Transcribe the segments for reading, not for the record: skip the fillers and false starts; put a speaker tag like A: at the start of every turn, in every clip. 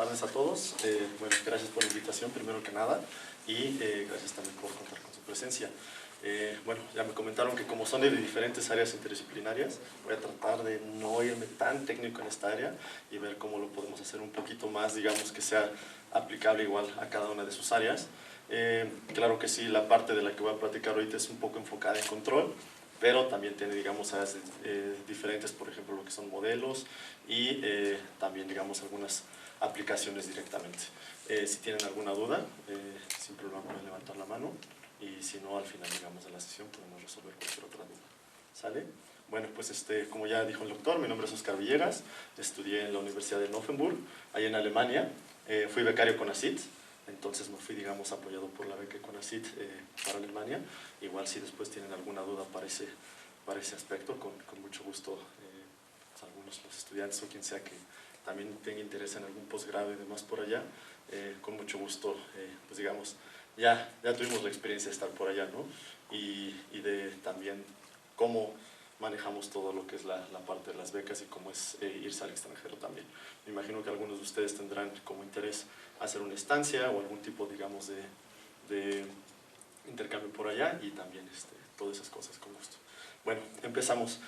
A: tardes a todos. Bueno, gracias por la invitación, primero que nada, y gracias también por contar con su presencia. Bueno, ya me comentaron que como son de diferentes áreas interdisciplinarias, voy a tratar de no irme tan técnico en esta área y ver cómo lo podemos hacer un poquito más, digamos, que sea aplicable igual a cada una de sus áreas. Claro que sí, la parte de la que voy a platicar ahorita es un poco enfocada en control, pero también tiene, digamos, áreas diferentes, por ejemplo, lo que son modelos y también, digamos, algunas aplicaciones directamente. Si tienen alguna duda, sin problema pueden levantar la mano y si no, al final, digamos, de la sesión podemos resolver cualquier otra duda. ¿Sale? Bueno, pues como ya dijo el doctor, mi nombre es Oscar Villegas, estudié en la Universidad de Offenburg, ahí en Alemania, fui becario CONACYT. Entonces me fui, digamos, apoyado por la beca CONACYT para Alemania. Igual si después tienen alguna duda para ese aspecto, con mucho gusto, pues algunos los estudiantes o quien sea que también tenga interés en algún posgrado y demás por allá, con mucho gusto, pues digamos, ya tuvimos la experiencia de estar por allá, ¿no? Y de también cómo manejamos todo lo que es la parte de las becas y cómo es irse al extranjero también. Me imagino que algunos de ustedes tendrán como interés hacer una estancia o algún tipo, digamos, de intercambio por allá y también todas esas cosas, con gusto. Bueno, empezamos.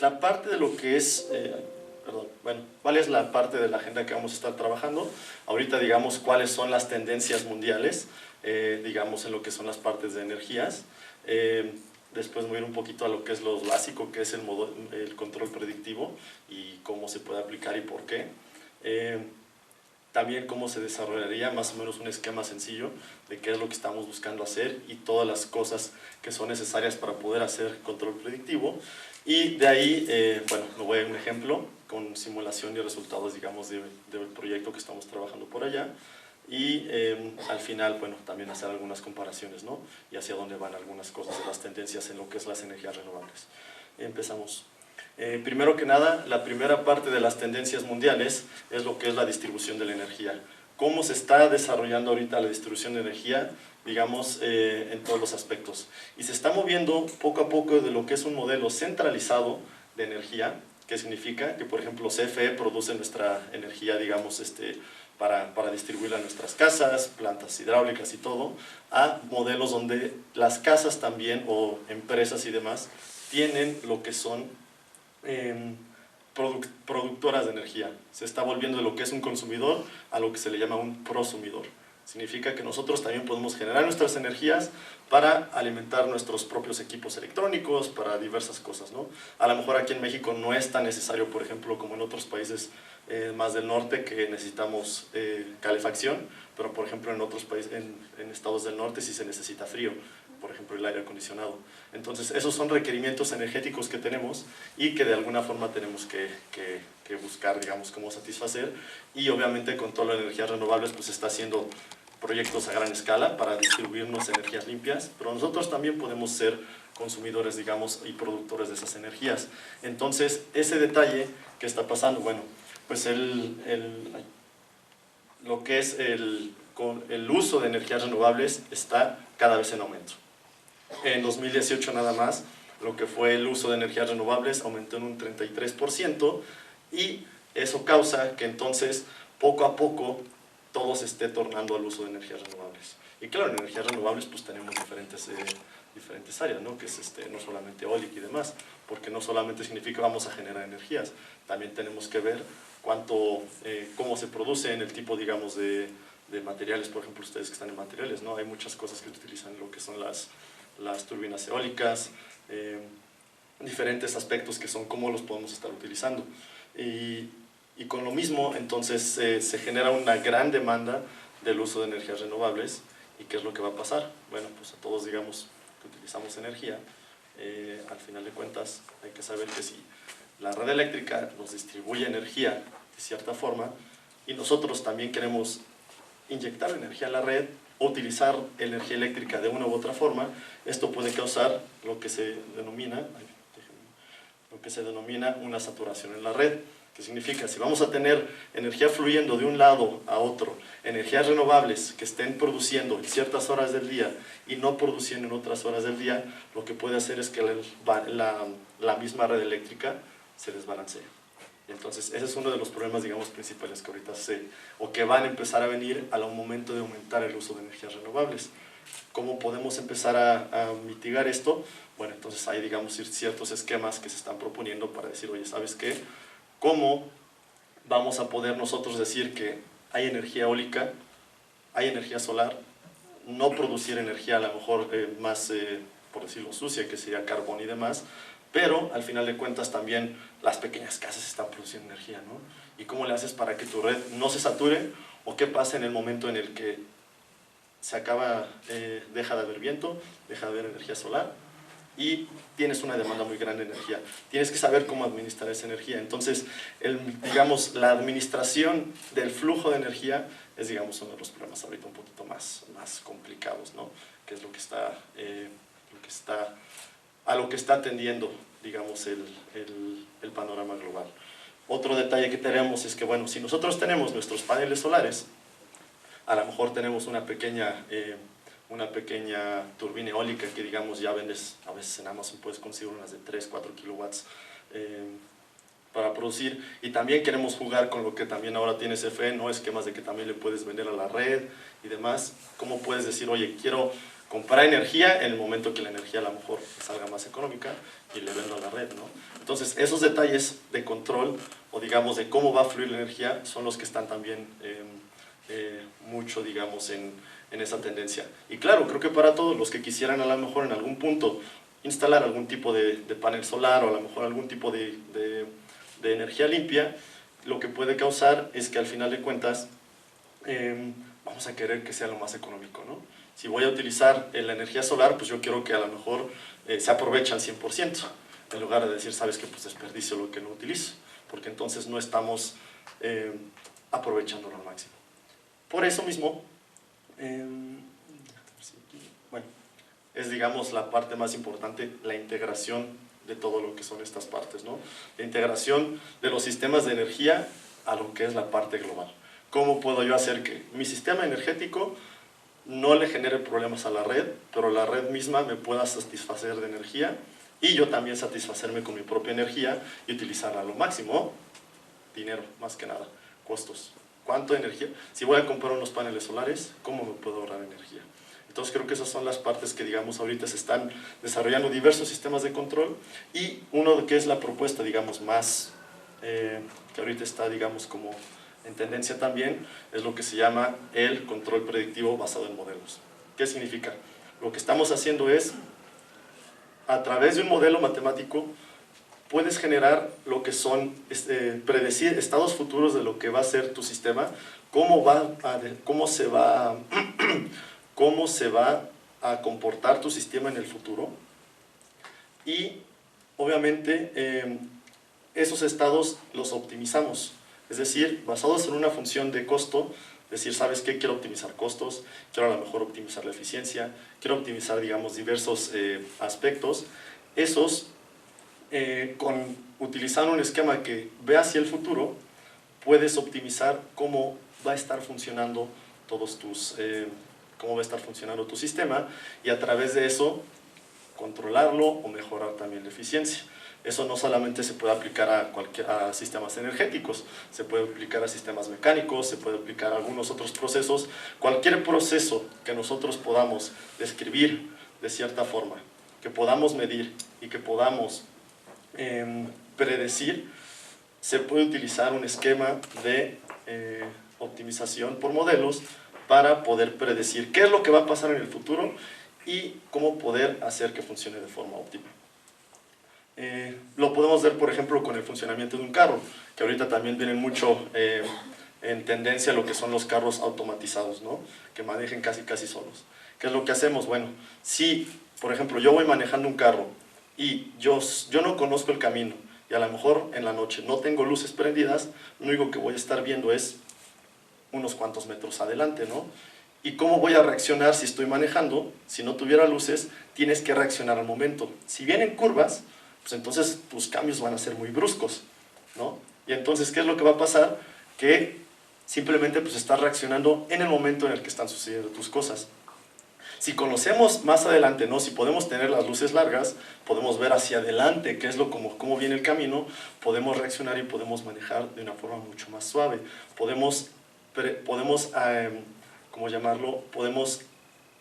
A: La parte de lo que es, ¿cuál es la parte de la agenda que vamos a estar trabajando? Ahorita, digamos, cuáles son las tendencias mundiales, digamos, en lo que son las partes de energías. Después voy a ir un poquito a lo que es lo básico, que es el control predictivo y cómo se puede aplicar y por qué. También cómo se desarrollaría más o menos un esquema sencillo de qué es lo que estamos buscando hacer y todas las cosas que son necesarias para poder hacer control predictivo. Y de ahí, bueno, me voy a dar un ejemplo con simulación y resultados, digamos, del proyecto que estamos trabajando por allá. Y al final, bueno, también hacer algunas comparaciones, ¿no? Y hacia dónde van algunas cosas de las tendencias en lo que es las energías renovables. Empezamos. Primero que nada, la primera parte de las tendencias mundiales es lo que es la distribución de la energía. ¿Cómo se está desarrollando ahorita la distribución de energía? Digamos, en todos los aspectos. Y se está moviendo poco a poco de lo que es un modelo centralizado de energía, que significa que, por ejemplo, CFE produce nuestra energía, digamos, para distribuirla a nuestras casas, plantas hidráulicas y todo, a modelos donde las casas también, o empresas y demás, tienen lo que son productoras de energía. Se está volviendo de lo que es un consumidor a lo que se le llama un prosumidor. Significa que nosotros también podemos generar nuestras energías para alimentar nuestros propios equipos electrónicos, para diversas cosas, ¿no? A lo mejor aquí en México no es tan necesario, por ejemplo, como en otros países más del norte, que necesitamos calefacción, pero por ejemplo en otros países, en estados del norte sí se necesita frío, por ejemplo el aire acondicionado. Entonces esos son requerimientos energéticos que tenemos y que de alguna forma tenemos que buscar, digamos, cómo satisfacer. Y obviamente con todas las energías renovables pues se está haciendo proyectos a gran escala para distribuirnos energías limpias, pero nosotros también podemos ser consumidores, digamos, y productores de esas energías. Entonces, ese detalle que está pasando, bueno, pues lo que es el uso de energías renovables está cada vez en aumento. En 2018 nada más, lo que fue el uso de energías renovables aumentó en un 33% y eso causa que entonces, poco a poco, todo se esté tornando al uso de energías renovables. Y claro, en energías renovables pues tenemos diferentes áreas, ¿no? Que es no solamente eólica y demás, porque no solamente significa vamos a generar energías, también tenemos que ver cómo se produce en el tipo, digamos, de materiales. Por ejemplo, ustedes que están en materiales, ¿no? Hay muchas cosas que utilizan lo que son las turbinas eólicas, diferentes aspectos que son cómo los podemos estar utilizando. Y con lo mismo, entonces, se genera una gran demanda del uso de energías renovables. ¿Y qué es lo que va a pasar? Bueno, pues a todos, digamos, que utilizamos energía, al final de cuentas hay que saber que si la red eléctrica nos distribuye energía de cierta forma y nosotros también queremos inyectar energía a la red o utilizar energía eléctrica de una u otra forma, esto puede causar lo que se denomina una saturación en la red. ¿Qué significa? Si vamos a tener energía fluyendo de un lado a otro, energías renovables que estén produciendo en ciertas horas del día y no produciendo en otras horas del día, lo que puede hacer es que la misma red eléctrica se desbalancee. Entonces, ese es uno de los problemas, digamos, principales que ahorita o que van a empezar a venir al momento de aumentar el uso de energías renovables. ¿Cómo podemos empezar a mitigar esto? Bueno, entonces hay, digamos, ciertos esquemas que se están proponiendo para decir, oye, ¿sabes qué? ¿Cómo vamos a poder nosotros decir que hay energía eólica, hay energía solar, no producir energía a lo mejor más, por decirlo, sucia, que sería carbón y demás, pero al final de cuentas también las pequeñas casas están produciendo energía, ¿no? ¿Y cómo le haces para que tu red no se sature? ¿O qué pasa en el momento en el que se acaba, deja de haber viento, deja de haber energía solar y tienes una demanda muy grande de energía? Tienes que saber cómo administrar esa energía. Entonces, digamos, la administración del flujo de energía es, digamos, uno de los problemas ahorita un poquito más complicados, ¿no? Que es lo que está a lo que está tendiendo, digamos, el panorama global. Otro detalle que tenemos es que, bueno, si nosotros tenemos nuestros paneles solares, a lo mejor tenemos una pequeña turbina eólica que, digamos, ya vendes, a veces en Amazon puedes conseguir unas de 3, 4 kilowatts para producir, y también queremos jugar con lo que también ahora tiene CFE, ¿no? Esquemas de que también le puedes vender a la red y demás. ¿Cómo puedes decir, oye, quiero comprar energía en el momento que la energía a lo mejor salga más económica y le vendo a la red, ¿no? Entonces, esos detalles de control, o digamos, de cómo va a fluir la energía, son los que están también mucho, digamos, en esa tendencia. Y claro, creo que para todos los que quisieran a lo mejor en algún punto instalar algún tipo de panel solar o a lo mejor algún tipo de energía limpia, lo que puede causar es que al final de cuentas vamos a querer que sea lo más económico, ¿no? Si voy a utilizar la energía solar, pues yo quiero que a lo mejor se aproveche al 100%, en lugar de decir, sabes que pues desperdicio lo que no utilizo, porque entonces no estamos aprovechándolo al máximo. Por eso mismo, bueno, es, digamos, la parte más importante, la integración de todo lo que son estas partes, ¿no? La integración de los sistemas de energía a lo que es la parte global. ¿Cómo puedo yo hacer que mi sistema energético no le genere problemas a la red, pero la red misma me pueda satisfacer de energía y yo también satisfacerme con mi propia energía y utilizarla a lo máximo? Dinero, más que nada, costos. ¿Cuánto energía? Si voy a comprar unos paneles solares, ¿cómo me puedo ahorrar energía? Entonces creo que esas son las partes que, digamos, ahorita se están desarrollando diversos sistemas de control, y uno que es la propuesta, digamos, más que ahorita está, digamos, como en tendencia también, es lo que se llama el control predictivo basado en modelos. ¿Qué significa? Lo que estamos haciendo es, a través de un modelo matemático, puedes generar lo que son, predecir estados futuros de lo que va a ser tu sistema, cómo se va a comportar tu sistema en el futuro, y obviamente esos estados los optimizamos, es decir, basados en una función de costo. Decir, ¿sabes qué? Quiero optimizar costos, quiero a lo mejor optimizar la eficiencia, quiero optimizar, digamos, diversos aspectos. Esos, utilizando un esquema que ve hacia el futuro, puedes optimizar cómo va a estar funcionando cómo va a estar funcionando tu sistema, y a través de eso controlarlo o mejorar también la eficiencia. Eso no solamente se puede aplicar a sistemas energéticos, se puede aplicar a sistemas mecánicos, se puede aplicar a algunos otros procesos. Cualquier proceso que nosotros podamos describir de cierta forma, que podamos medir y que podamos predecir, se puede utilizar un esquema de optimización por modelos para poder predecir qué es lo que va a pasar en el futuro y cómo poder hacer que funcione de forma óptima. Lo podemos ver, por ejemplo, con el funcionamiento de un carro, que ahorita también vienen mucho en tendencia lo que son los carros automatizados, ¿no? Que manejen casi solos. ¿Qué es lo que hacemos? Bueno, si, por ejemplo, yo voy manejando un carro y yo no conozco el camino, y a lo mejor en la noche no tengo luces prendidas, lo único que voy a estar viendo es unos cuantos metros adelante, ¿no? ¿Y cómo voy a reaccionar si estoy manejando? Si no tuviera luces, tienes que reaccionar al momento. Si vienen curvas, pues entonces tus cambios van a ser muy bruscos, ¿no? Y entonces, ¿qué es lo que va a pasar? Que simplemente pues estás reaccionando en el momento en el que están sucediendo tus cosas. Si conocemos más adelante, ¿no? Si podemos tener las luces largas, podemos ver hacia adelante qué es cómo viene el camino, podemos reaccionar y podemos manejar de una forma mucho más suave. Podemos ¿cómo llamarlo? Podemos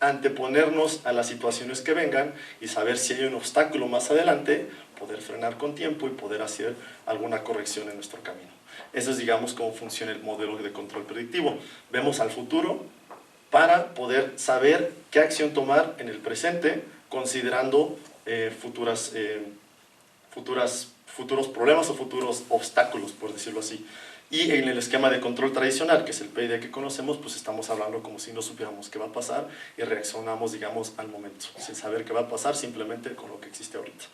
A: anteponernos a las situaciones que vengan y saber si hay un obstáculo más adelante, poder frenar con tiempo y poder hacer alguna corrección en nuestro camino. Eso es, digamos, cómo funciona el modelo de control predictivo. Vemos al futuro para poder saber qué acción tomar en el presente, considerando futuros problemas o futuros obstáculos, por decirlo así. Y en el esquema de control tradicional, que es el PID que conocemos, pues estamos hablando como si no supiéramos qué va a pasar y reaccionamos, digamos, al momento, sin saber qué va a pasar, simplemente con lo que existe ahorita.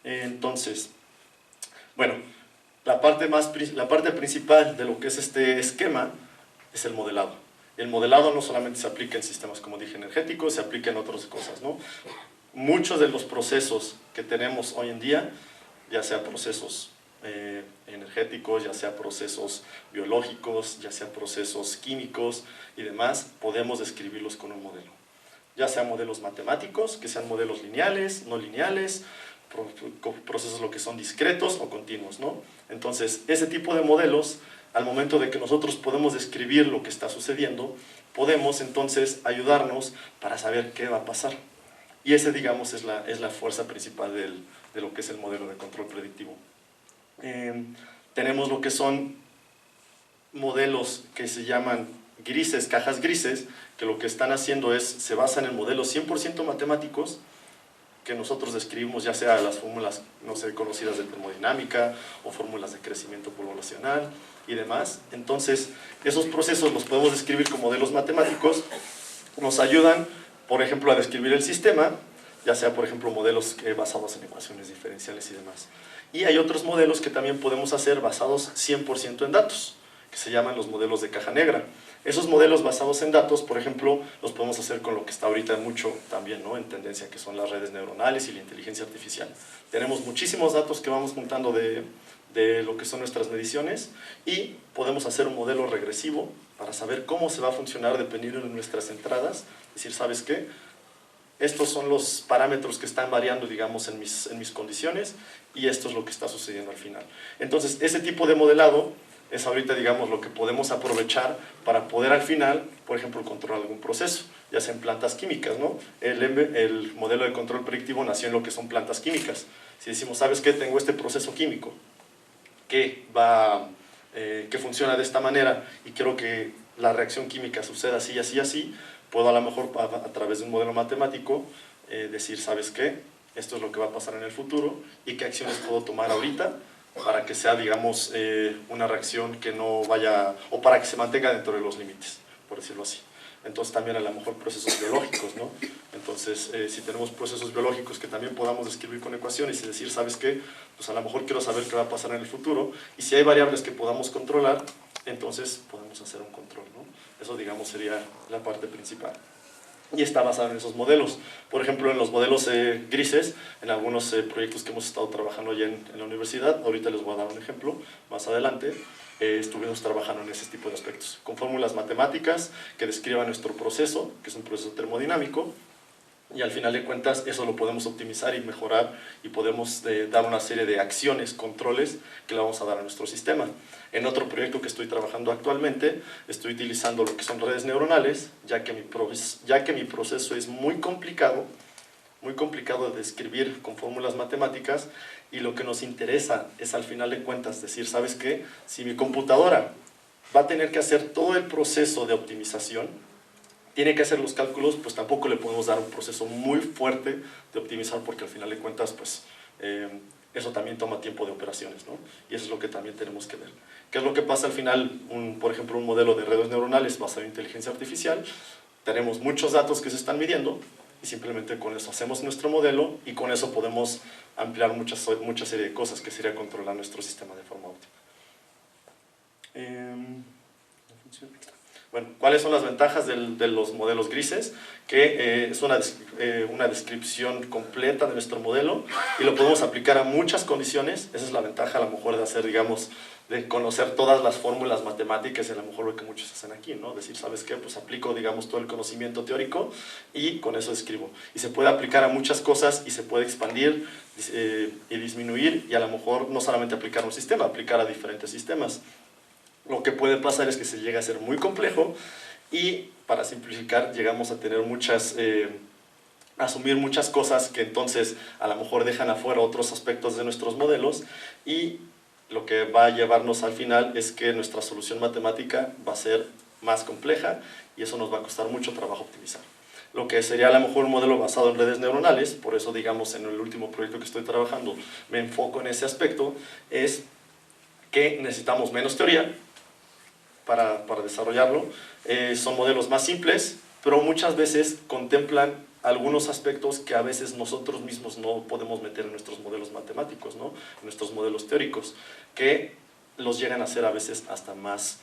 A: Entonces, bueno, la parte principal de lo que es este esquema es el modelado. El modelado no solamente se aplica en sistemas, como dije, energéticos, se aplica en otras cosas, ¿no? Muchos de los procesos que tenemos hoy en día, ya sea procesos energéticos, ya sea procesos biológicos, ya sea procesos químicos y demás, podemos describirlos con un modelo. Ya sean modelos matemáticos, que sean modelos lineales, no lineales, procesos lo que son discretos o continuos, ¿no? Entonces, ese tipo de modelos, al momento de que nosotros podemos describir lo que está sucediendo, podemos entonces ayudarnos para saber qué va a pasar. Y ese, digamos, es la fuerza principal de lo que es el modelo de control predictivo. Tenemos lo que son modelos que se llaman grises, cajas grises, que lo que están haciendo se basan en modelos 100% matemáticos, que nosotros describimos ya sea las fórmulas, no sé, conocidas de termodinámica o fórmulas de crecimiento poblacional y demás. Entonces, esos procesos los podemos describir como modelos matemáticos, nos ayudan, por ejemplo, a describir el sistema, ya sea, por ejemplo, modelos basados en ecuaciones diferenciales y demás. Y hay otros modelos que también podemos hacer basados 100% en datos, que se llaman los modelos de caja negra. Esos modelos basados en datos, por ejemplo, los podemos hacer con lo que está ahorita mucho también, ¿no?, en tendencia, que son las redes neuronales y la inteligencia artificial. Tenemos muchísimos datos que vamos juntando de lo que son nuestras mediciones y podemos hacer un modelo regresivo para saber cómo se va a funcionar dependiendo de nuestras entradas. Es decir, ¿sabes qué? Estos son los parámetros que están variando, digamos, en mis condiciones y esto es lo que está sucediendo al final. Entonces, ese tipo de modelado es ahorita, digamos, lo que podemos aprovechar para poder al final, por ejemplo, controlar algún proceso, ya sea en plantas químicas, ¿no? El modelo de control predictivo nació en lo que son plantas químicas. Si decimos, ¿sabes qué? Tengo este proceso químico que funciona de esta manera y quiero que la reacción química suceda así, así, así, puedo a lo mejor a través de un modelo matemático decir, ¿sabes qué? Esto es lo que va a pasar en el futuro y qué acciones puedo tomar ahorita para que sea, digamos, una reacción que no vaya, o para que se mantenga dentro de los límites, por decirlo así. Entonces también a lo mejor procesos biológicos, ¿no? Entonces, si tenemos procesos biológicos que también podamos describir con ecuaciones y decir, ¿sabes qué? Pues a lo mejor quiero saber qué va a pasar en el futuro, y si hay variables que podamos controlar, entonces podemos hacer un control, ¿no? Eso, digamos, sería la parte principal. Y está basado en esos modelos. Por ejemplo, en los modelos grises, en algunos proyectos que hemos estado trabajando ya en la universidad, ahorita les voy a dar un ejemplo, más adelante, estuvimos trabajando en ese tipo de aspectos, con fórmulas matemáticas que describan nuestro proceso, que es un proceso termodinámico, y al final de cuentas eso lo podemos optimizar y mejorar y podemos dar una serie de acciones, controles que le vamos a dar a nuestro sistema. En otro proyecto que estoy trabajando actualmente, estoy utilizando lo que son redes neuronales, ya que mi proceso es muy complicado de describir con fórmulas matemáticas, y lo que nos interesa es al final de cuentas decir, ¿sabes qué? Si mi computadora va a tener que hacer todo el proceso de optimización, tiene que hacer los cálculos, pues tampoco le podemos dar un proceso muy fuerte de optimizar, porque al final de cuentas, pues, eso también toma tiempo de operaciones, ¿no? Y eso es lo que también tenemos que ver. ¿Qué es lo que pasa al final? Por ejemplo, un modelo de redes neuronales basado en inteligencia artificial, tenemos muchos datos que se están midiendo, y simplemente con eso hacemos nuestro modelo, y con eso podemos ampliar mucha serie de cosas, que sería controlar nuestro sistema de forma óptima. Bueno, ¿cuáles son las ventajas de los modelos grises? Que es una descripción completa de nuestro modelo y lo podemos aplicar a muchas condiciones. Esa es la ventaja a lo mejor de hacer, digamos, de conocer todas las fórmulas matemáticas y a lo mejor lo que muchos hacen aquí, ¿no? Decir, ¿sabes qué? Pues aplico, digamos, todo el conocimiento teórico y con eso escribo. Y se puede aplicar a muchas cosas y se puede expandir y disminuir y a lo mejor no solamente aplicar a un sistema, aplicar a diferentes sistemas. Lo que puede pasar es que se llega a ser muy complejo y para simplificar llegamos a tener asumir muchas cosas que entonces a lo mejor dejan afuera otros aspectos de nuestros modelos y lo que va a llevarnos al final es que nuestra solución matemática va a ser más compleja y eso nos va a costar mucho trabajo optimizar. Lo que sería a lo mejor un modelo basado en redes neuronales, por eso digamos en el último proyecto que estoy trabajando me enfoco en ese aspecto, es que necesitamos menos teoría para desarrollarlo. Son modelos más simples, pero muchas veces contemplan algunos aspectos que a veces nosotros mismos no podemos meter en nuestros modelos matemáticos, ¿no? En nuestros modelos teóricos, que los llegan a ser a veces hasta más,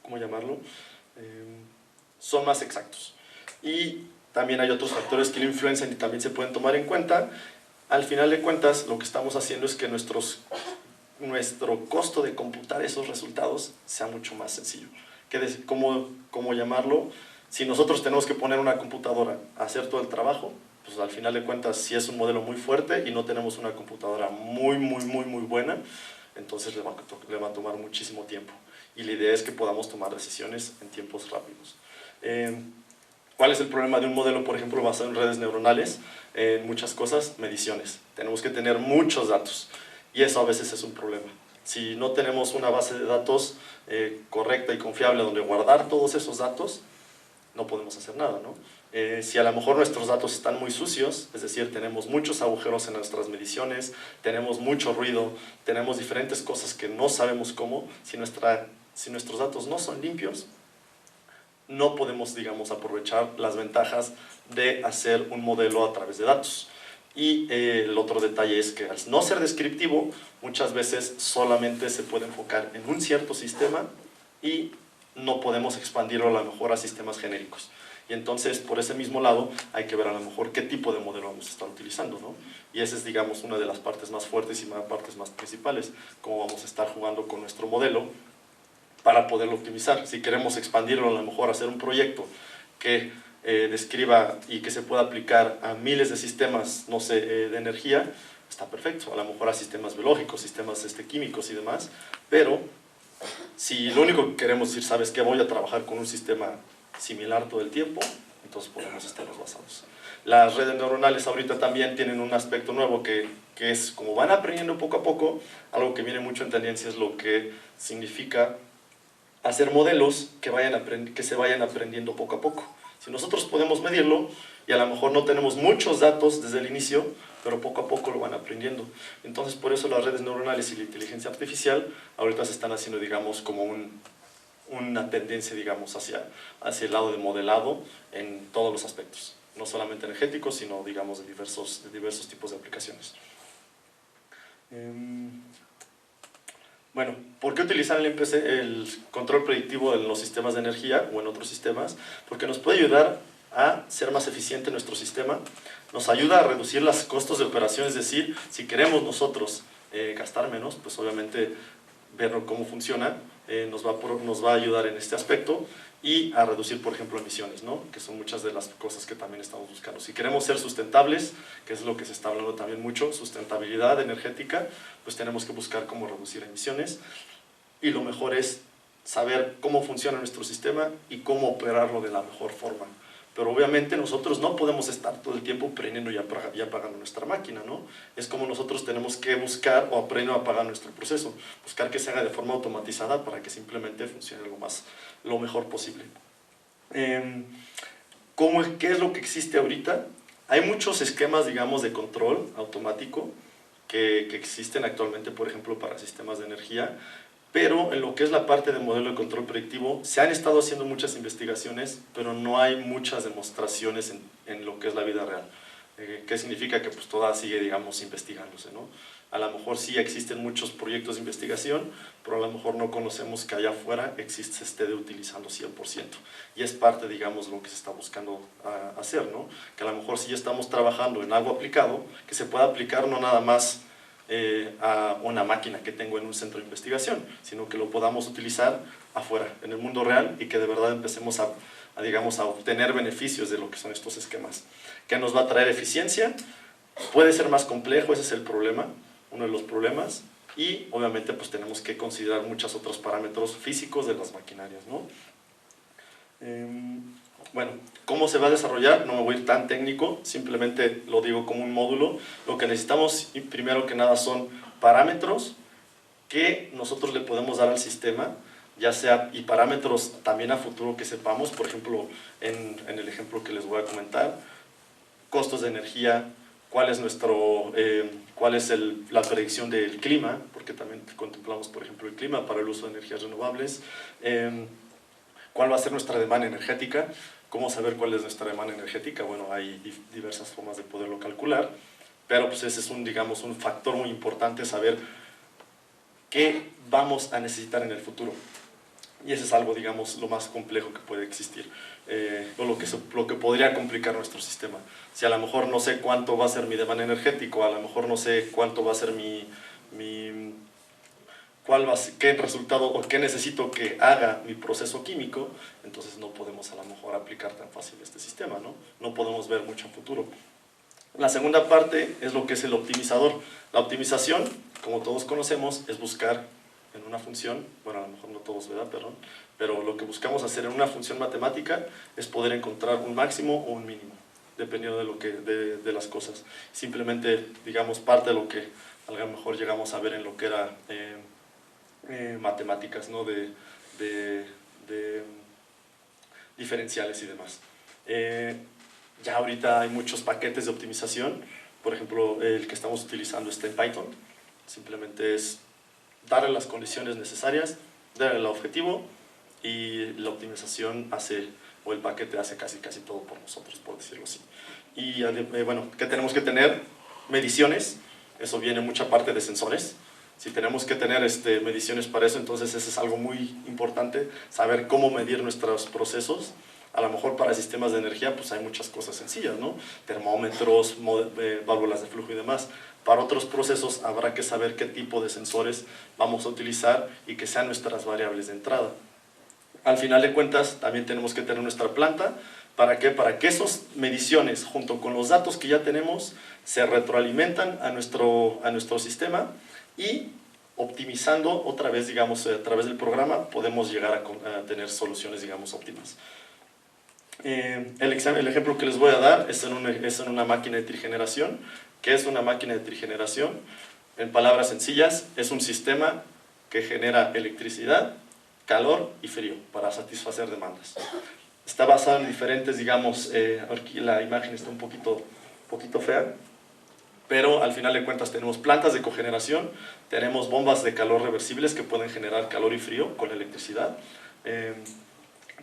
A: ¿cómo llamarlo? Son más exactos. Y también hay otros factores que lo influencian y también se pueden tomar en cuenta. Al final de cuentas, lo que estamos haciendo es que nuestro costo de computar esos resultados sea mucho más sencillo. ¿Cómo llamarlo? Si nosotros tenemos que poner una computadora a hacer todo el trabajo, pues al final de cuentas, si es un modelo muy fuerte y no tenemos una computadora muy buena, entonces le va a tomar muchísimo tiempo. Y la idea es que podamos tomar decisiones en tiempos rápidos. ¿Cuál es el problema de un modelo, por ejemplo, basado en redes neuronales? En muchas cosas, mediciones. Tenemos que tener muchos datos y eso a veces es un problema. Si no tenemos una base de datos correcta y confiable donde guardar todos esos datos, no podemos hacer nada, ¿no? Si a lo mejor nuestros datos están muy sucios, es decir, tenemos muchos agujeros en nuestras mediciones, tenemos mucho ruido, tenemos diferentes cosas que no sabemos cómo, si nuestros datos no son limpios, no podemos, digamos, aprovechar las ventajas de hacer un modelo a través de datos. Y el otro detalle es que al no ser descriptivo, muchas veces solamente se puede enfocar en un cierto sistema y no podemos expandirlo a lo mejor a sistemas genéricos. Y entonces, por ese mismo lado, hay que ver a lo mejor qué tipo de modelo vamos a estar utilizando, ¿no? Y esa es, digamos, una de las partes más fuertes y más partes más principales, cómo vamos a estar jugando con nuestro modelo para poderlo optimizar. Si queremos expandirlo, a lo mejor hacer un proyecto que describa y que se pueda aplicar a miles de sistemas, no sé, de energía, está perfecto. A lo mejor a sistemas biológicos, sistemas químicos y demás, pero si lo único que queremos decir, ¿sabes qué? Voy a trabajar con un sistema similar todo el tiempo, entonces podemos estar basados. Las redes neuronales ahorita también tienen un aspecto nuevo que es, como van aprendiendo poco a poco, algo que viene mucho en tendencia es lo que significa hacer modelos que se vayan aprendiendo poco a poco. Si nosotros podemos medirlo, y a lo mejor no tenemos muchos datos desde el inicio, pero poco a poco lo van aprendiendo. Entonces, por eso las redes neuronales y la inteligencia artificial ahorita se están haciendo, digamos, como una tendencia, digamos, hacia el lado de modelado en todos los aspectos. No solamente energéticos, sino, digamos, de diversos tipos de aplicaciones. Bueno, ¿por qué utilizar el control predictivo en los sistemas de energía o en otros sistemas? Porque nos puede ayudar a ser más eficiente nuestro sistema, nos ayuda a reducir los costos de operación, es decir, si queremos nosotros gastar menos, pues obviamente ver cómo funciona nos va a ayudar en este aspecto y a reducir, por ejemplo, emisiones, ¿no? Que son muchas de las cosas que también estamos buscando. Si queremos ser sustentables, que es lo que se está hablando también mucho, sustentabilidad energética, pues tenemos que buscar cómo reducir emisiones y lo mejor es saber cómo funciona nuestro sistema y cómo operarlo de la mejor forma. Pero obviamente nosotros no podemos estar todo el tiempo prendiendo y apagando nuestra máquina, ¿no? Es como nosotros tenemos que buscar o aprender a apagar nuestro proceso, buscar que se haga de forma automatizada para que simplemente funcione lo mejor posible. ¿Qué es lo que existe ahorita? Hay muchos esquemas, digamos, de control automático que existen actualmente, por ejemplo, para sistemas de energía, pero en lo que es la parte de modelo de control predictivo se han estado haciendo muchas investigaciones, pero no hay muchas demostraciones en lo que es la vida real. ¿Qué significa? Que pues toda sigue, digamos, investigándose, ¿no? A lo mejor sí existen muchos proyectos de investigación, pero a lo mejor no conocemos que allá afuera se esté utilizando 100%. Y es parte, digamos, lo que se está buscando hacer, ¿no? Que a lo mejor sí estamos trabajando en algo aplicado, que se pueda aplicar no nada más a una máquina que tengo en un centro de investigación, sino que lo podamos utilizar afuera, en el mundo real, y que de verdad empecemos digamos, a obtener beneficios de lo que son estos esquemas. ¿Qué nos va a traer eficiencia? Puede ser más complejo, ese es el problema, uno de los problemas, y obviamente pues tenemos que considerar muchos otros parámetros físicos de las maquinarias, ¿no? Bueno, ¿cómo se va a desarrollar? No me voy a ir tan técnico, simplemente lo digo como un módulo. Lo que necesitamos primero que nada son parámetros que nosotros le podemos dar al sistema, ya sea, y parámetros también a futuro que sepamos, por ejemplo, en el ejemplo que les voy a comentar, costos de energía, cuál es la predicción del clima, porque también contemplamos, por ejemplo, el clima para el uso de energías renovables, cuál va a ser nuestra demanda energética. ¿Cómo saber cuál es nuestra demanda energética? Bueno, hay diversas formas de poderlo calcular, pero pues ese es digamos, un factor muy importante, saber qué vamos a necesitar en el futuro. Y eso es algo, digamos, lo más complejo que puede existir, o lo que podría complicar nuestro sistema. Si a lo mejor no sé cuánto va a ser mi demanda energética, a lo mejor no sé cuánto va a ser qué resultado o qué necesito que haga mi proceso químico, entonces no podemos a lo mejor aplicar tan fácil este sistema, ¿no? No podemos ver mucho a futuro. La segunda parte es lo que es el optimizador. La optimización, como todos conocemos, es buscar en una función, bueno, a lo mejor no todos, ¿verdad? Pero lo que buscamos hacer en una función matemática es poder encontrar un máximo o un mínimo, dependiendo de las cosas. Simplemente, digamos, parte de lo que a lo mejor llegamos a ver en lo que era matemáticas, ¿no? de diferenciales y demás. Ya ahorita hay muchos paquetes de optimización, por ejemplo, el que estamos utilizando está en Python. Simplemente es darle las condiciones necesarias, darle el objetivo, y la optimización o el paquete hace casi todo por nosotros, por decirlo así. Y bueno, ¿qué tenemos que tener? Mediciones, eso viene mucha parte de sensores. Si tenemos que tener mediciones para eso, entonces eso es algo muy importante, saber cómo medir nuestros procesos. A lo mejor para sistemas de energía pues hay muchas cosas sencillas, ¿no? Termómetros, válvulas de flujo y demás. Para otros procesos habrá que saber qué tipo de sensores vamos a utilizar y que sean nuestras variables de entrada. Al final de cuentas también tenemos que tener nuestra planta. ¿Para qué? Para que esas mediciones junto con los datos que ya tenemos se retroalimentan a nuestro sistema, y optimizando otra vez, digamos, a través del programa podemos llegar a tener soluciones, digamos, óptimas. El ejemplo que les voy a dar es en una máquina de trigeneración. ¿Qué es una máquina de trigeneración? En palabras sencillas, es un sistema que genera electricidad, calor y frío para satisfacer demandas. Está basado en diferentes, digamos, aquí la imagen está un poquito fea, pero al final de cuentas tenemos plantas de cogeneración, tenemos bombas de calor reversibles que pueden generar calor y frío con electricidad,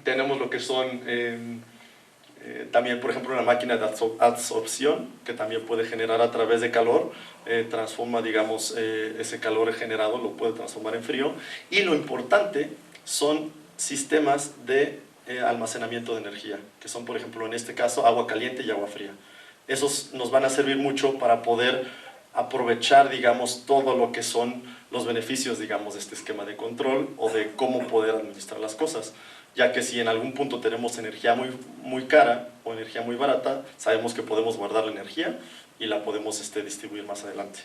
A: tenemos lo que son también, por ejemplo, una máquina de adsorción que también puede generar a través de calor, transforma, digamos, ese calor generado lo puede transformar en frío. Y lo importante son sistemas de almacenamiento de energía, que son, por ejemplo, en este caso, agua caliente y agua fría. Esos nos van a servir mucho para poder aprovechar, digamos, todo lo que son los beneficios, digamos, de este esquema de control o de cómo poder administrar las cosas. Ya que si en algún punto tenemos energía muy cara o energía muy barata, sabemos que podemos guardar la energía y la podemos distribuir más adelante.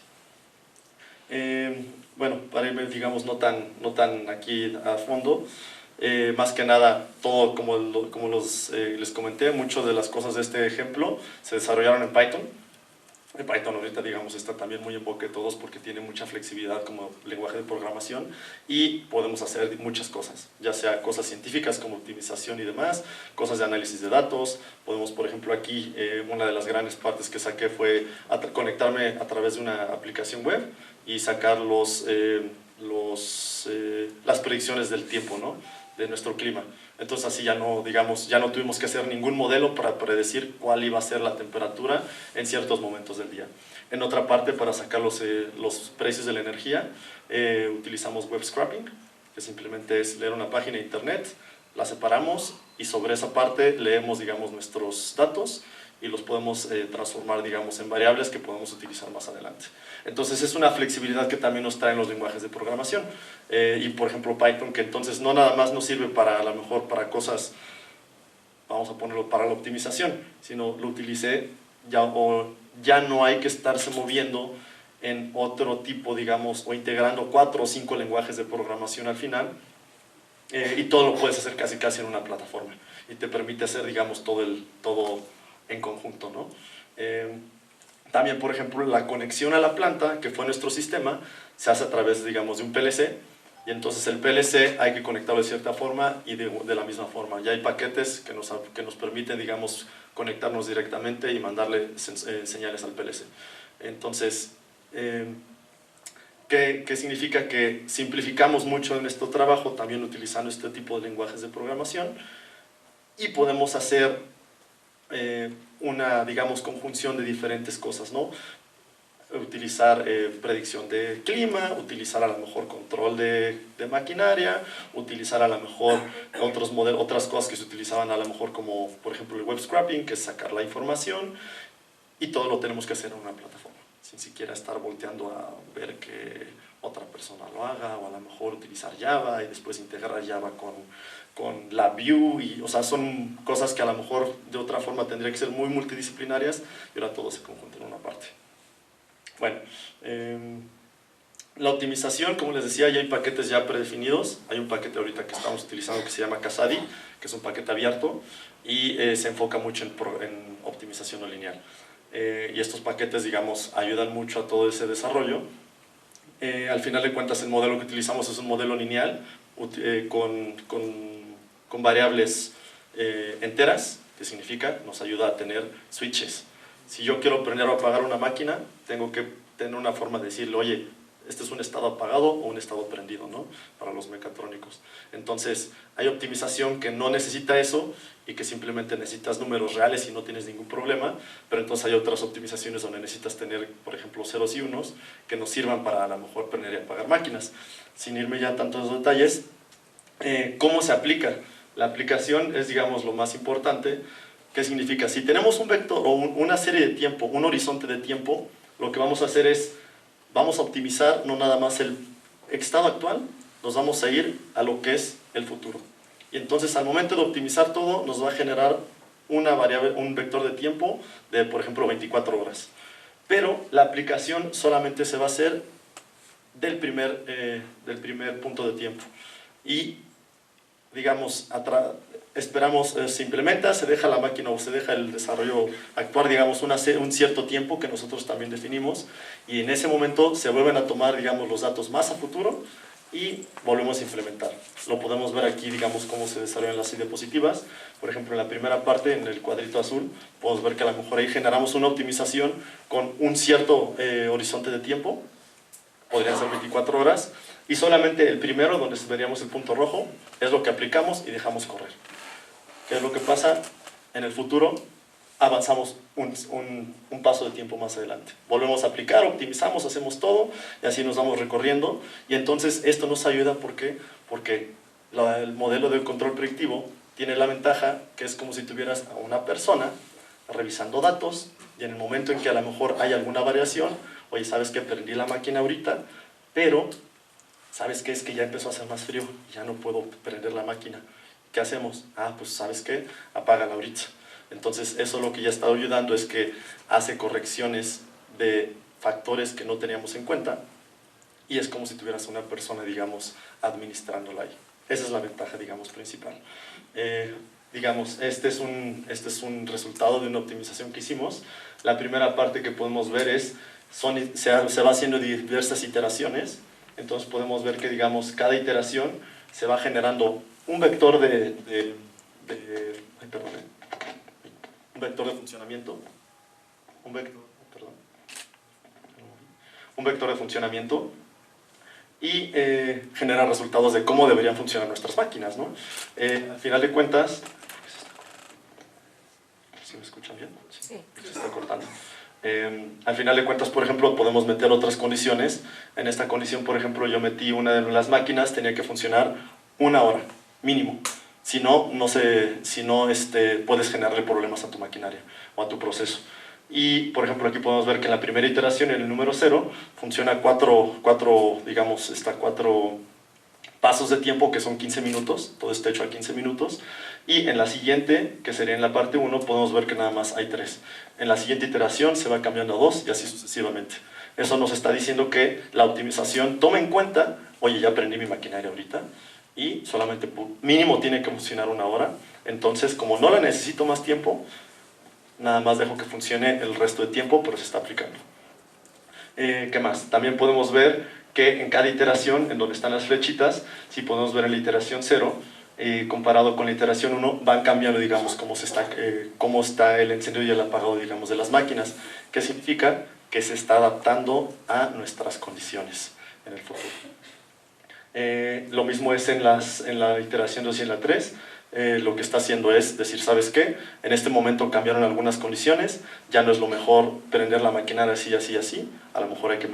A: Bueno, para irme, digamos, no tan aquí a fondo, más que nada, todo como les comenté, muchas de las cosas de este ejemplo se desarrollaron en Python. En Python ahorita, digamos, está también muy en boca de todos porque tiene mucha flexibilidad como lenguaje de programación y podemos hacer muchas cosas, ya sea cosas científicas como optimización y demás, cosas de análisis de datos. Podemos, por ejemplo, aquí, una de las grandes partes que saqué fue conectarme a través de una aplicación web y sacar las predicciones del tiempo, ¿no? de nuestro clima. Entonces así ya no, digamos, ya no tuvimos que hacer ningún modelo para predecir cuál iba a ser la temperatura en ciertos momentos del día. En otra parte, para sacar los precios de la energía, utilizamos web scraping, que simplemente es leer una página de internet, la separamos y sobre esa parte leemos, digamos, nuestros datos y los podemos transformar, digamos, en variables que podemos utilizar más adelante. Entonces es una flexibilidad que también nos traen los lenguajes de programación. Y por ejemplo Python, que entonces no nada más nos sirve para, a lo mejor, para cosas, vamos a ponerlo para la optimización, sino lo utilicé ya, o ya no hay que estarse moviendo en otro tipo, digamos, o integrando 4 o 5 lenguajes de programación al final, y todo lo puedes hacer casi en una plataforma y te permite hacer, digamos, todo en conjunto, ¿no? También, por ejemplo, la conexión a la planta, que fue nuestro sistema, se hace a través, digamos, de un PLC, y entonces el PLC hay que conectarlo de cierta forma y de la misma forma. Ya hay paquetes que nos permiten, digamos, conectarnos directamente y mandarle señales al PLC. Entonces, ¿qué significa? Que simplificamos mucho en nuestro trabajo también utilizando este tipo de lenguajes de programación, y podemos hacer una, digamos, conjunción de diferentes cosas, ¿no? Utilizar predicción de clima, utilizar a lo mejor control de maquinaria, utilizar a lo mejor otras cosas que se utilizaban a lo mejor como, por ejemplo, el web scraping, que es sacar la información, y todo lo tenemos que hacer en una plataforma, sin siquiera estar volteando a ver que otra persona lo haga, o a lo mejor utilizar Java y después integrar Java con la Vue, o sea, son cosas que a lo mejor de otra forma tendrían que ser muy multidisciplinarias, y ahora todo se conjunta en una parte. Bueno, la optimización, como les decía, ya hay paquetes ya predefinidos. Hay un paquete ahorita que estamos utilizando que se llama Casadi, que es un paquete abierto, y se enfoca mucho en optimización no lineal. Y estos paquetes, digamos, ayudan mucho a todo ese desarrollo. Al final de cuentas, el modelo que utilizamos es un modelo lineal con variables enteras, que significa, nos ayuda a tener switches. Si yo quiero prender o apagar una máquina, tengo que tener una forma de decirle, oye, este es un estado apagado o un estado prendido, ¿no? Para los mecatrónicos. Entonces, hay optimización que no necesita eso y que simplemente necesitas números reales y no tienes ningún problema, pero entonces hay otras optimizaciones donde necesitas tener, por ejemplo, ceros y unos que nos sirvan para a lo mejor prender y apagar máquinas. Sin irme ya a tantos detalles, ¿cómo se aplica? La aplicación es, digamos, lo más importante. ¿Qué significa? Si tenemos un vector o una serie de tiempo, un horizonte de tiempo, lo que vamos a hacer es, vamos a optimizar no nada más el estado actual, nos vamos a ir a lo que es el futuro. Y entonces al momento de optimizar todo, nos va a generar una variable, un vector de tiempo de, por ejemplo, 24 horas. Pero la aplicación solamente se va a hacer del primer punto de tiempo. Y, digamos, esperamos, se implementa, se deja la máquina o se deja el desarrollo actuar, digamos, un cierto tiempo que nosotros también definimos, y en ese momento se vuelven a tomar, digamos, los datos más a futuro y volvemos a implementar. Lo podemos ver aquí, digamos, cómo se desarrollan las diapositivas. Por ejemplo, en la primera parte, en el cuadrito azul, podemos ver que a lo mejor ahí generamos una optimización con un cierto horizonte de tiempo, podrían ser 24 horas, y solamente el primero, donde veríamos el punto rojo, es lo que aplicamos y dejamos correr. ¿Qué es lo que pasa? En el futuro avanzamos un paso de tiempo más adelante. Volvemos a aplicar, optimizamos, hacemos todo, y así nos vamos recorriendo. Y entonces esto nos ayuda, ¿por qué? Porque el modelo de control predictivo tiene la ventaja que es como si tuvieras a una persona revisando datos, y en el momento en que a lo mejor hay alguna variación, oye, ¿sabes qué? Prendí la máquina ahorita, pero ¿sabes qué? Es que ya empezó a hacer más frío, ya no puedo prender la máquina. ¿Qué hacemos? Ah, pues ¿sabes qué? Apágala ahorita. Entonces eso lo que ya está ayudando es que hace correcciones de factores que no teníamos en cuenta, y es como si tuvieras una persona, digamos, administrándola ahí. Esa es la ventaja, digamos, principal. Digamos, este es un resultado de una optimización que hicimos. La primera parte que podemos ver es, se va haciendo diversas iteraciones. Entonces podemos ver que, digamos, cada iteración se va generando un vector un vector de funcionamiento, un vector de funcionamiento, y genera resultados de cómo deberían funcionar nuestras máquinas, ¿no? Al final de cuentas, ¿sí me escuchan bien? Sí. Se está cortando. Al final de cuentas, por ejemplo, podemos meter otras condiciones. En esta condición, por ejemplo, yo metí una de las máquinas, tenía que funcionar 1 hora, mínimo. Si no, puedes generarle problemas a tu maquinaria o a tu proceso. Y, por ejemplo, aquí podemos ver que en la primera iteración, en el número 0, funciona cuatro pasos de tiempo, que son 15 minutos, todo está hecho a 15 minutos, y en la siguiente, que sería en la parte 1, podemos ver que nada más hay 3. En la siguiente iteración se va cambiando a 2 y así sucesivamente. Eso nos está diciendo que la optimización toma en cuenta, oye, ya aprendí mi maquinaria ahorita, y solamente mínimo tiene que funcionar 1 hora, entonces como no la necesito más tiempo, nada más dejo que funcione el resto de tiempo, pero se está aplicando. ¿Qué más? También podemos ver que en cada iteración, en donde están las flechitas, si podemos ver en la iteración 0, comparado con la iteración 1, van cambiando, digamos, cómo está el encendido y el apagado, digamos, de las máquinas. ¿Qué significa? Que se está adaptando a nuestras condiciones en el futuro. Lo mismo es en la iteración 2 y en la 3. Lo que está haciendo es decir, ¿sabes qué? En este momento cambiaron algunas condiciones, ya no es lo mejor prender la maquinaria así, así, así, a lo mejor hay que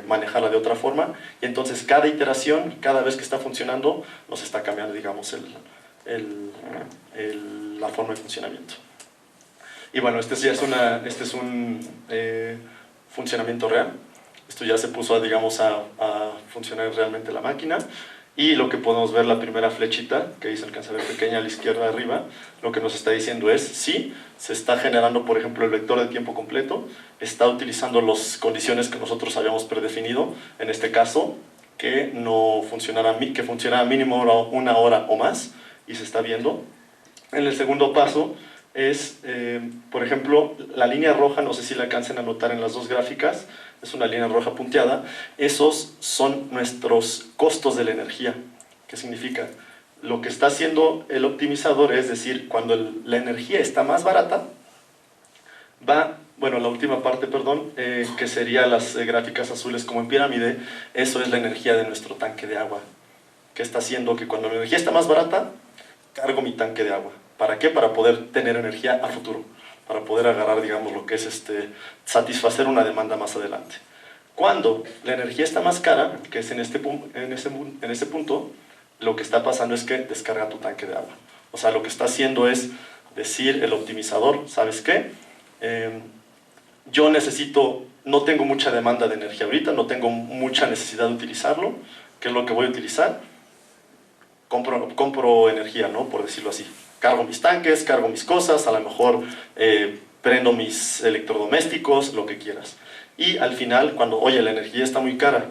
A: manejarla de otra forma, y entonces cada iteración, cada vez que está funcionando, nos está cambiando, digamos, la forma de funcionamiento. Y bueno, este es un funcionamiento real. Esto ya se puso, digamos, a funcionar realmente la máquina. Y lo que podemos ver, la primera flechita, que ahí se alcanza a ver pequeña a la izquierda arriba, lo que nos está diciendo es, sí, se está generando, por ejemplo, el vector de tiempo completo, está utilizando las condiciones que nosotros habíamos predefinido, en este caso, que funcionara mínimo 1 hora o más, y se está viendo. En el segundo paso es, por ejemplo, la línea roja, no sé si la alcancen a notar en las dos gráficas, es una línea roja punteada, esos son nuestros costos de la energía. ¿Qué significa? Lo que está haciendo el optimizador es decir, cuando la energía está más barata, la última parte, perdón, que sería las gráficas azules como en pirámide, eso es la energía de nuestro tanque de agua. ¿Qué está haciendo? Que cuando la energía está más barata, cargo mi tanque de agua. ¿Para qué? Para poder tener energía a futuro, para poder agarrar, digamos, lo que es satisfacer una demanda más adelante. Cuando la energía está más cara, que es en ese punto, lo que está pasando es que descarga tu tanque de agua. O sea, lo que está haciendo es decir el optimizador, ¿sabes qué? Yo no tengo mucha demanda de energía ahorita, no tengo mucha necesidad de utilizarlo. ¿Qué es lo que voy a utilizar? Compro energía, ¿no? Por decirlo así. Cargo mis tanques, cargo mis cosas, a lo mejor prendo mis electrodomésticos, lo que quieras. Y al final, cuando, oye, la energía está muy cara,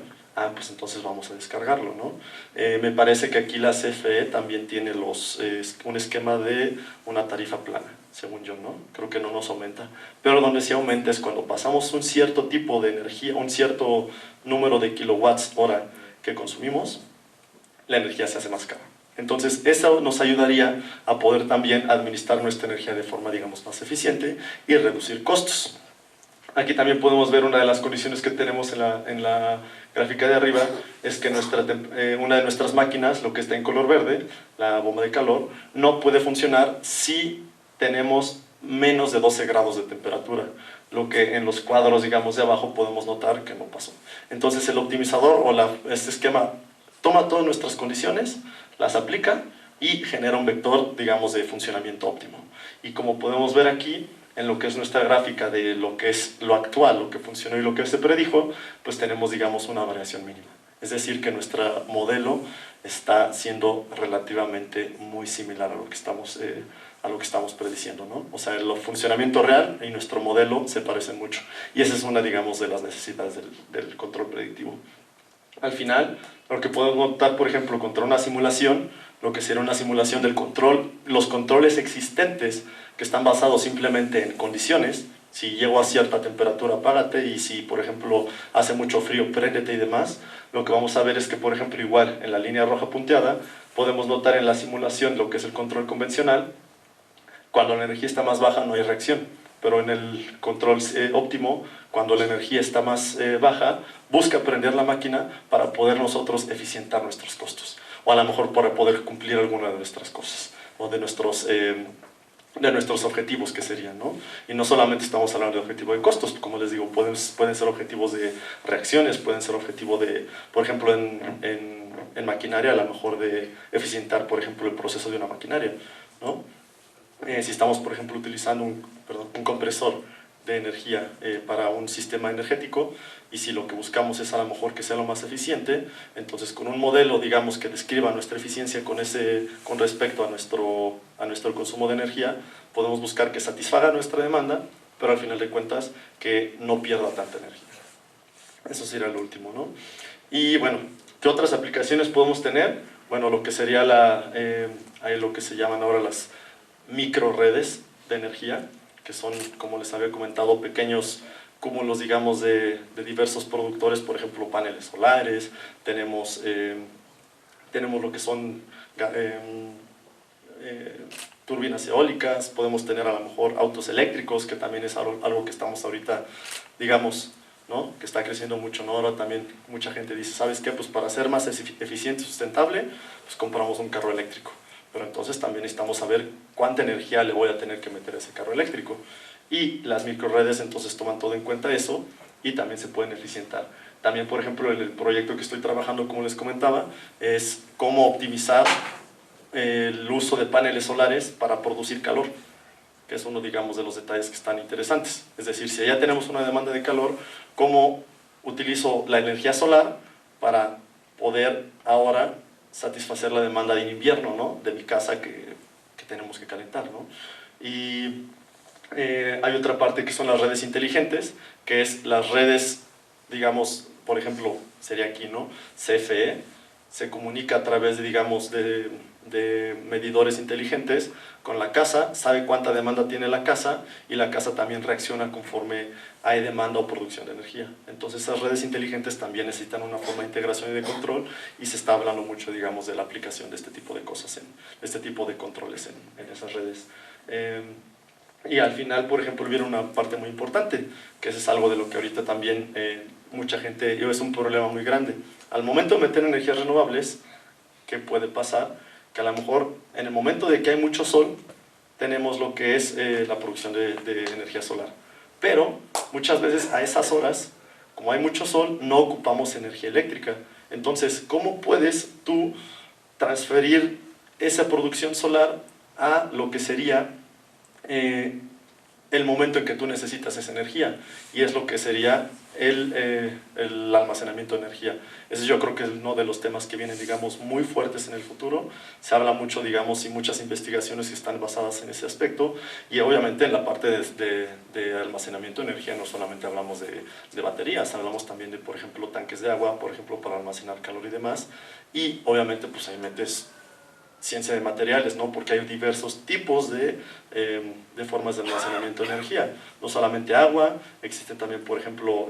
A: pues entonces vamos a descargarlo, ¿no? Me parece que aquí la CFE también tiene un esquema de una tarifa plana, según yo, ¿no? Creo que no nos aumenta. Pero donde sí aumenta es cuando pasamos un cierto tipo de energía, un cierto número de kilowatts hora que consumimos, la energía se hace más cara. Entonces, eso nos ayudaría a poder también administrar nuestra energía de forma, digamos, más eficiente y reducir costos. Aquí también podemos ver una de las condiciones que tenemos en la gráfica de arriba, es que una de nuestras máquinas, lo que está en color verde, la bomba de calor, no puede funcionar si tenemos menos de 12 grados de temperatura, lo que en los cuadros, digamos, de abajo podemos notar que no pasó. Entonces, el optimizador o este esquema toma todas nuestras condiciones, las aplica y genera un vector, digamos, de funcionamiento óptimo. Y como podemos ver aquí, en lo que es nuestra gráfica de lo que es lo actual, lo que funcionó y lo que se predijo, pues tenemos, digamos, una variación mínima. Es decir, que nuestro modelo está siendo relativamente muy similar a lo que estamos prediciendo, ¿no? O sea, el funcionamiento real y nuestro modelo se parecen mucho. Y esa es una, digamos, de las necesidades del control predictivo. Al final, lo que podemos notar, por ejemplo, contra una simulación, lo que sería una simulación del control, los controles existentes que están basados simplemente en condiciones, si llego a cierta temperatura, apágate, y si, por ejemplo, hace mucho frío, préndete y demás, lo que vamos a ver es que, por ejemplo, igual, en la línea roja punteada, podemos notar en la simulación lo que es el control convencional, cuando la energía está más baja no hay reacción. pero en el control óptimo, cuando la energía está más baja, busca prender la máquina para poder nosotros eficientar nuestros costos, o a lo mejor para poder cumplir alguna de nuestras cosas, o de nuestros objetivos que serían, ¿no? Y no solamente estamos hablando de objetivo de costos, como les digo, pueden ser objetivos de reacciones, pueden ser objetivos de, por ejemplo, en maquinaria, a lo mejor de eficientar, por ejemplo, el proceso de una maquinaria, ¿no? Si estamos, por ejemplo, utilizando un compresor de energía para un sistema energético, y si lo que buscamos es a lo mejor que sea lo más eficiente, entonces con un modelo, digamos, que describa nuestra eficiencia con respecto a nuestro consumo de energía, podemos buscar que satisfaga nuestra demanda, pero al final de cuentas que no pierda tanta energía. Eso sería lo último, ¿no? Y bueno, ¿qué otras aplicaciones podemos tener? Bueno, lo que sería hay lo que se llaman ahora las microredes de energía, que son, como les había comentado, pequeños cúmulos, digamos, de diversos productores, por ejemplo, paneles solares, tenemos lo que son turbinas eólicas, podemos tener a lo mejor autos eléctricos, que también es algo que estamos ahorita, digamos, ¿no? Que está creciendo mucho, ¿no? Ahora también mucha gente dice, ¿sabes qué? Pues para ser más eficiente y sustentable, pues compramos un carro eléctrico. Pero entonces también necesitamos saber cuánta energía le voy a tener que meter a ese carro eléctrico. Y las microredes entonces toman todo en cuenta eso y también se pueden eficientar. También, por ejemplo, el proyecto que estoy trabajando, como les comentaba, es cómo optimizar el uso de paneles solares para producir calor, que es uno, digamos, de los detalles que están interesantes. Es decir, si ya tenemos una demanda de calor, ¿cómo utilizo la energía solar para poder ahora satisfacer la demanda de invierno, ¿no? De mi casa que tenemos que calentar, ¿no? Y hay otra parte que son las redes inteligentes, que es las redes, digamos, por ejemplo, sería aquí, ¿no? CFE, se comunica a través de, digamos, de medidores inteligentes con la casa, sabe cuánta demanda tiene la casa y la casa también reacciona conforme hay demanda o producción de energía. Entonces esas redes inteligentes también necesitan una forma de integración y de control, y se está hablando mucho, digamos, de la aplicación de este tipo de cosas, este tipo de controles en esas redes. Y al final, por ejemplo, viene una parte muy importante, que eso es algo de lo que ahorita también mucha gente, es un problema muy grande. Al momento de meter energías renovables, ¿qué puede pasar? Que a lo mejor en el momento de que hay mucho sol, tenemos lo que es la producción de energía solar. Pero muchas veces a esas horas, como hay mucho sol, no ocupamos energía eléctrica. Entonces, ¿cómo puedes tú transferir esa producción solar a lo que sería el momento en que tú necesitas esa energía? Y es lo que sería el almacenamiento de energía. Ese yo creo que es uno de los temas que vienen, digamos, muy fuertes en el futuro. Se habla mucho, digamos, y muchas investigaciones que están basadas en ese aspecto, y obviamente en la parte de almacenamiento de energía no solamente hablamos de baterías, hablamos también de, por ejemplo, tanques de agua, por ejemplo, para almacenar calor y demás, y obviamente pues ahí metes ciencia de materiales, ¿no? Porque hay diversos tipos de formas de almacenamiento de energía. No solamente agua, existen también, por ejemplo,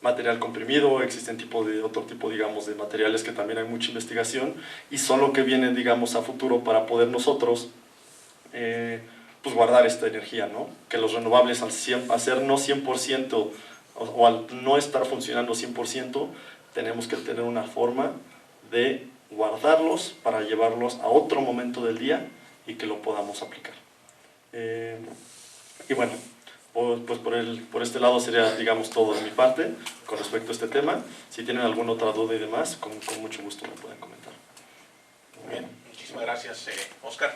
A: material comprimido, existen otro tipo, digamos, de materiales que también hay mucha investigación, y son lo que vienen, digamos, a futuro para poder nosotros pues guardar esta energía, ¿no? Que los renovables, al ser no 100%, o al no estar funcionando 100%, tenemos que tener una forma de guardarlos para llevarlos a otro momento del día y que lo podamos aplicar. Y bueno, pues por este lado sería, digamos, todo de mi parte con respecto a este tema. Si tienen alguna otra duda y demás, con mucho gusto me pueden comentar.
B: Muy bien, muchísimas gracias, Oscar.